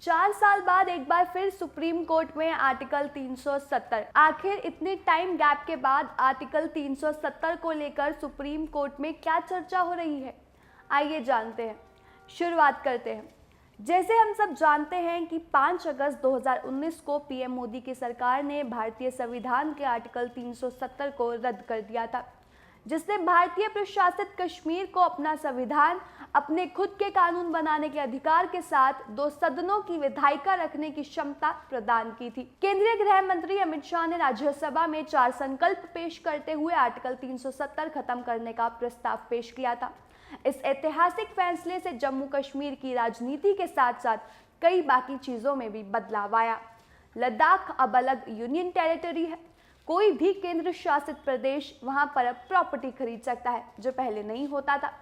4 साल बाद एक बार फिर सुप्रीम कोर्ट में आर्टिकल 370। आखिर इतने टाइम गैप के बाद आर्टिकल 370 को लेकर सुप्रीम कोर्ट में क्या चर्चा हो रही है, आइए जानते हैं। शुरुआत करते हैं। जैसे हम सब जानते हैं कि 5 अगस्त 2019 को पीएम मोदी की सरकार ने भारतीय संविधान के आर्टिकल 370 को रद्द कर दिया था, जिसने भारतीय प्रशासित कश्मीर को अपना संविधान, अपने खुद के कानून बनाने के अधिकार के साथ 2 सदनों की विधायिका रखने की क्षमता प्रदान की थी। केंद्रीय गृह मंत्री अमित शाह ने राज्यसभा में 4 संकल्प पेश करते हुए आर्टिकल 370 खत्म करने का प्रस्ताव पेश किया था। इस ऐतिहासिक फैसले से जम्मू कश्मीर की राजनीति के साथ साथ कई बाकी चीजों में भी बदलाव आया। लद्दाख अब अलग यूनियन टेरिटरी है। कोई भी केंद्र शासित प्रदेश वहां पर प्रॉपर्टी खरीद सकता है, जो पहले नहीं होता था।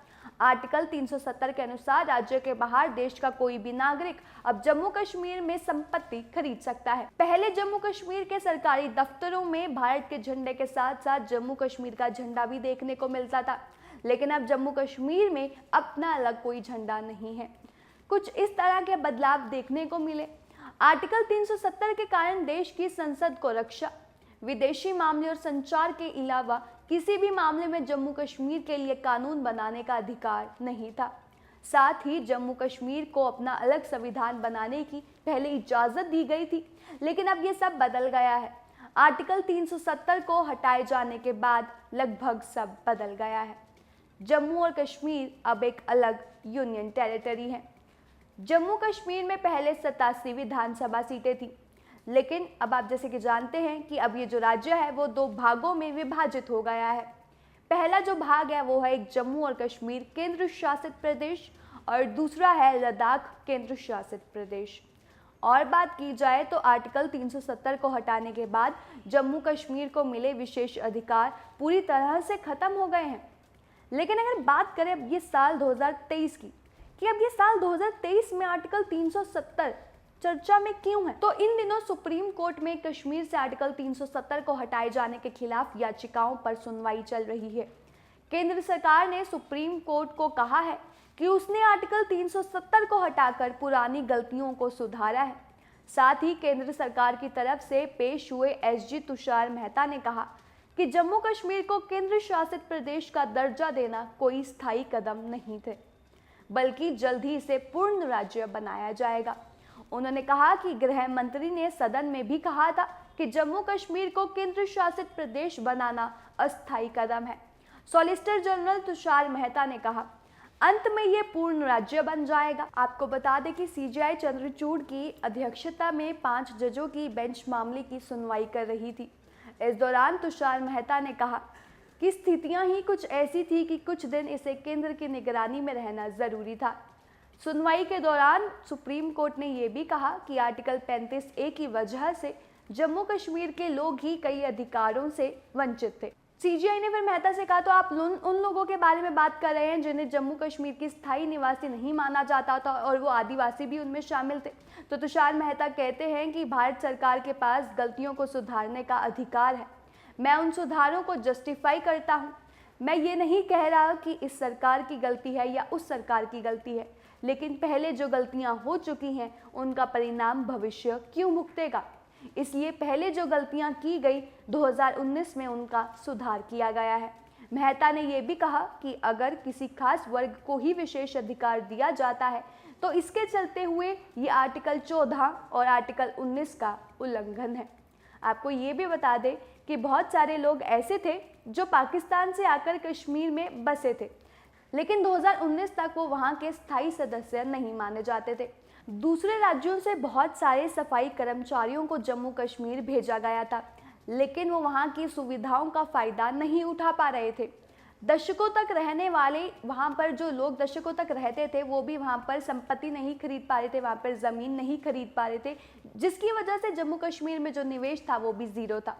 आर्टिकल 370 के अनुसार राज्य के बाहर देश का कोई भी नागरिक अब जम्मू कश्मीर में संपत्ति खरीद सकता है। पहले जम्मू कश्मीर के सरकारी दफ्तरों में भारत के झंडे के साथ साथ जम्मू कश्मीर का झंडा भी देखने को मिलता था, लेकिन अब जम्मू कश्मीर में अपना अलग कोई झंडा नहीं है। कुछ इस तरह के बदलाव देखने को मिले। आर्टिकल 370 के कारण देश की संसद को रक्षा, विदेशी मामले और संचार के अलावा किसी भी मामले में जम्मू कश्मीर के लिए कानून बनाने का अधिकार नहीं था। साथ ही जम्मू कश्मीर को अपना अलग संविधान बनाने की पहले इजाजत दी गई थी, लेकिन अब ये सब बदल गया है। आर्टिकल 370 को हटाए जाने के बाद लगभग सब बदल गया है। जम्मू और कश्मीर अब एक अलग यूनियन टेरिटरी है। जम्मू कश्मीर में पहले 87 विधानसभा सीटें थी, लेकिन अब आप जैसे कि जानते हैं कि अब ये जो राज्य है वो 2 भागों में विभाजित हो गया है। पहला जो भाग है वो है एक जम्मू और कश्मीर केंद्र शासित प्रदेश और दूसरा है लद्दाख केंद्र शासित प्रदेश। और बात की जाए तो आर्टिकल 370 को हटाने के बाद जम्मू कश्मीर को मिले विशेष अधिकार पूरी तरह से खत्म हो गए हैं। लेकिन अगर बात करें अब ये साल 2023 की, कि अब ये साल 2023 में आर्टिकल 370 चर्चा में क्यों है, तो इन दिनों सुप्रीम कोर्ट में कश्मीर से आर्टिकल 370 को हटाए जाने के खिलाफ याचिकाओं पर सुनवाई चल रही है। केंद्र सरकार ने सुप्रीम कोर्ट को कहा है कि उसने आर्टिकल 370 को हटाकर पुरानी गलतियों को सुधारा है। साथ ही केंद्र सरकार की तरफ से पेश हुए एसजी तुषार मेहता ने कहा कि जम्मू कश्मीर को केंद्र शासित प्रदेश का दर्जा देना कोई स्थायी कदम नहीं थे, बल्कि जल्द ही इसे पूर्ण राज्य बनाया जाएगा। उन्होंने कहा कि गृह मंत्री ने सदन में भी कहा था कि जम्मू कश्मीर को केंद्र शासित प्रदेश बनाना अस्थायी कदम है। सॉलिसिटर जनरल तुषार मेहता ने कहा, अंत में ये पूर्ण राज्य बन जाएगा। आपको बता दें कि सीजेआई चंद्रचूड़ की अध्यक्षता में 5 जजों की बेंच मामले की सुनवाई कर रही थी। इस दौरान तुषार मेहता ने कहा कि स्थितियां ही कुछ ऐसी थी कि कुछ दिन इसे केंद्र की निगरानी में रहना जरूरी था। सुनवाई के दौरान सुप्रीम कोर्ट ने यह भी कहा कि आर्टिकल 35A की वजह से जम्मू कश्मीर के लोग ही कई अधिकारों से वंचित थे। सीजीआई ने फिर मेहता से कहा, तो आप उन लोगों के बारे में बात कर रहे हैं जिन्हें जम्मू कश्मीर की स्थायी निवासी नहीं माना जाता था और वो आदिवासी भी उनमें शामिल थे। तो तुषार मेहता कहते हैं कि भारत सरकार के पास गलतियों को सुधारने का अधिकार है। मैं उन सुधारों को जस्टिफाई करता हूँ। मैं ये नहीं कह रहा कि इस सरकार की गलती है या उस सरकार की गलती है, लेकिन पहले जो गलतियां हो चुकी हैं उनका परिणाम भविष्य क्यों भुगतेगा। इसलिए पहले जो गलतियां की गई 2019 में उनका सुधार किया गया है। मेहता ने यह भी कहा कि अगर किसी खास वर्ग को ही विशेष अधिकार दिया जाता है तो इसके चलते हुए ये आर्टिकल 14 और आर्टिकल 19 का उल्लंघन है। आपको ये भी बता दें कि बहुत सारे लोग ऐसे थे जो पाकिस्तान से आकर कश्मीर में बसे थे, लेकिन 2019 तक वो वहाँ के स्थायी सदस्य नहीं माने जाते थे। दूसरे राज्यों से बहुत सारे सफाई कर्मचारियों को जम्मू कश्मीर भेजा गया था, लेकिन वो वहाँ की सुविधाओं का फ़ायदा नहीं उठा पा रहे थे। दशकों तक रहने वाले वहाँ पर जो लोग दशकों तक रहते थे वो भी वहाँ पर संपत्ति नहीं खरीद पा रहे थे, वहाँ पर ज़मीन नहीं खरीद पा रहे थे, जिसकी वजह से जम्मू कश्मीर में जो निवेश था वो भी ज़ीरो था।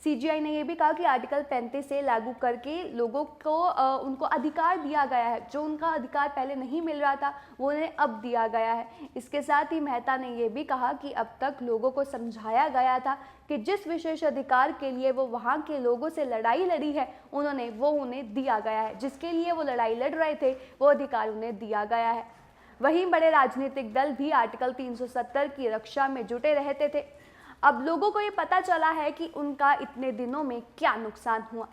सीजीआई ने यह भी कहा कि आर्टिकल 35 से लागू करके लोगों को उनको अधिकार दिया गया है, जो उनका अधिकार पहले नहीं मिल रहा था वो उन्हें अब दिया गया है। इसके साथ ही मेहता ने यह भी कहा कि अब तक लोगों को समझाया गया था कि जिस विशेष अधिकार के लिए वो वहाँ के लोगों से लड़ाई लड़ी है उन्हें दिया गया है, जिसके लिए वो लड़ाई लड़ रहे थे वो अधिकार उन्हें दिया गया है। वहीं बड़े राजनीतिक दल भी आर्टिकल 370 की रक्षा में जुटे रहते थे। अब लोगों को ये पता चला है कि उनका इतने दिनों में क्या नुकसान हुआ,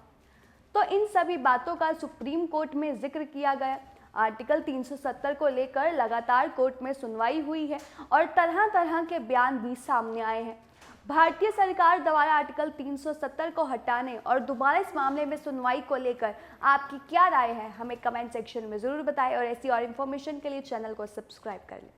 तो इन सभी बातों का सुप्रीम कोर्ट में जिक्र किया गया। आर्टिकल 370 को लेकर लगातार कोर्ट में सुनवाई हुई है और तरह तरह के बयान भी सामने आए हैं। भारतीय सरकार द्वारा आर्टिकल 370 को हटाने और दोबारा इस मामले में सुनवाई को लेकर आपकी क्या राय है, हमें कमेंट सेक्शन में ज़रूर बताएं और ऐसी और इन्फॉर्मेशन के लिए चैनल को सब्सक्राइब कर लें।